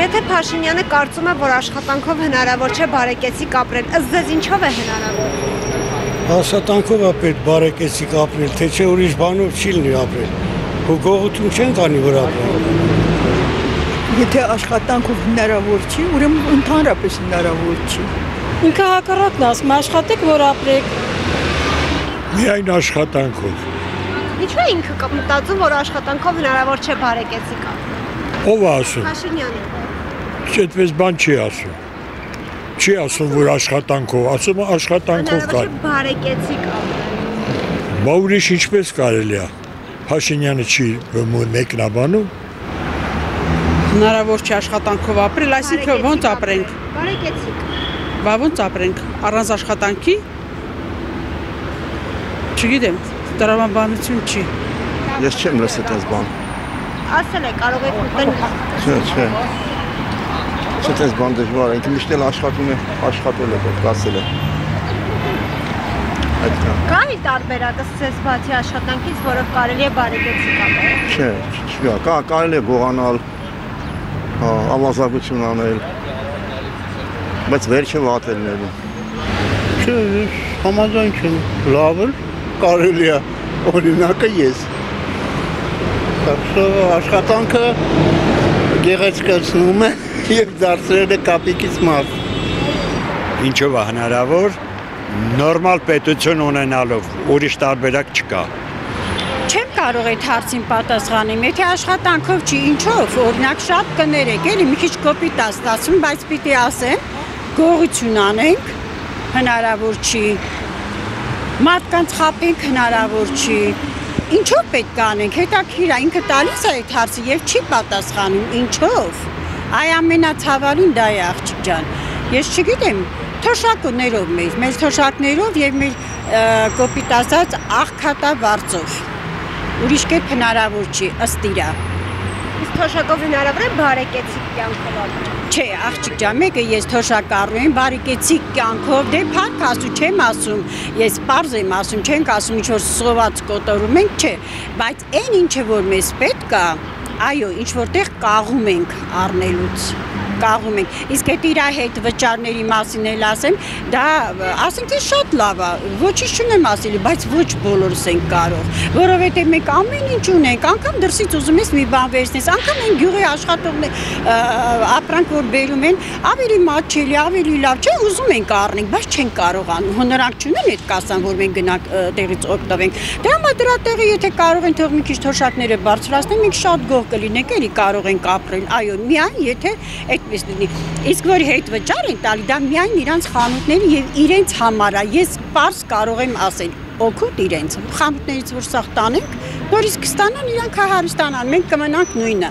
Եթե Փաշինյանը կարծում է, որ աշխատանքով հնարավոր չէ բարեկեցիկ ապրել, ըստ ձեզ ինչով է հնարավոր։ Աշխատանքով է պետք բարեկեցիկ ապրել, թե չէ ուրիշ բանով չի լինի ապրել։ Ու գողություն չեն կանի որ ապրել։ Եթե աշխատանքով հնարավոր չի, ուրեմն ընդհանրապես հնարավոր չի։ Ինքը հակառակն ասում, աշխատեք, որ ապրեք։ Միայն աշխատանքով։ Ինչու է ինքը մտածում, որ աշխատանքով հնարավոր չէ բարեկեցիկ ապրել։ Ով է ասում։ Փաշինյանը։ Այդպես բան չի ասում։ Չի ասում, որ աշխատանքով, ասում է աշխատանքով կար։ Հնարավոր չէ բարեկեցիկ ապրել։ Բա ուրիշ ինչպես կարելի է։ Փաշինյանը չի մեկնաբանում։ Հնարավոր չէ աշխատանքով ապրել, այսինքն ոնց ապրենք։ Բարեկեցիկ։ Բա ոնց ապրենք, առանց աշխատանքի։ Չգիտեմ, տրամաբանություն չի։ Ես չեմ լսել այս բան։ Ասել է, կարող եք ուտել։ Չէ։ Չէ, այս բան դժվար է, ինքը միշտ էլ աշխատում է, աշխատել է, պետք ասել է։ Այդքան։ Կա մի տարբերակը ցես բացի աշխատանքից, որով կարելի է բարեկեցիկ ապրել։ Չէ, չկա, կարելի է գողանալ, ավազակություն անել, բայց վերջը վատ է լինելու։ Չէ, համաձայն չեմ, լավ է, կարելի է, օրինակը ես։ Աշխատանքը գեղեցկացնում է և դարձրել է կապիկից մարդ։ Ինչով է հնարավոր, նորմալ պետություն ունենալով, ուրիշ տարբերակ չկա։ Չեմ կարող այդ հարցին պատասխանեմ, եթե աշխատանքով չի, ինչով, օրինակ շատ կներեք, էլի մի քիչ կոպիտ ասում, բայց պիտի ասեմ, գողություն անենք, հնարավոր չի, մարդկանց խաբենք, հնարավոր չի, ինչով պետք է անենք, հետաքրքիր է, ինքը տալիս է այդ հարցը և չի պատասխանում, ինչով, այ ամենացավալին դա է աղջիկ ջան, ես չգիտեմ, թոշակներով մեր թոշակներով և մեր կոպիտ ասած աղքատավարձով, ուրիշ կերպ հնարավոր չի, ըստ իրա։ Իսկ թոշակով հնարավոր է բարեկեցիկ կյանքով ապրել։ Չէ, աղջիկ ջան, մեկը ես թոշակառու եմ, բարեկեցիկ կյանքով, դե փառք ասու չեմ ասում, ես պարզ եմ ասում, չենք ասում ինչ որ սոված կոտորում ենք, չէ, բայց այն ինչը որ մեզ պետք է, այո, ինչ որտեղ կաղում ենք առնելուց, կաղում ենք, իսկ այդ իրա հետ վճարների մասին էլ ասեմ, դա ասենք թե շատ լավ է, ոչինչ չունեմ ասելու, բայց ոչ բոլորս ենք կարող, որովհետև մենք ամեն ինչ ունենք, անգամ դրսից ուզում ես մի բան վերցնես, անգամ այն գյուղի աշխատողներ ապրանք որ բերում են, ավելի մատչելի, ավելի լավ չէ, ուզում ենք առնենք, բայց չենք կարողանում, նրանք չունեն այդ կասան, որ մենք գնանք տեղից օգտվենք, դրա համար դրա տեղը եթե կարող են թող մի քիչ թոշակները բարձրացնեն, մենք շատ գող կլինենք, էլի կարող ենք ապրել, այո, միայն եթե այդպես լինի, իսկ որ հետ վճար են տալի, դա միայն իրանց խանութների և իրենց համար է, ես պարզ կարող եմ ասել, օգուտ իրենց, խանութներից որ սաղ տանենք, նորից կստանան իրանք հարստանան, մենք կմնանք նույնը։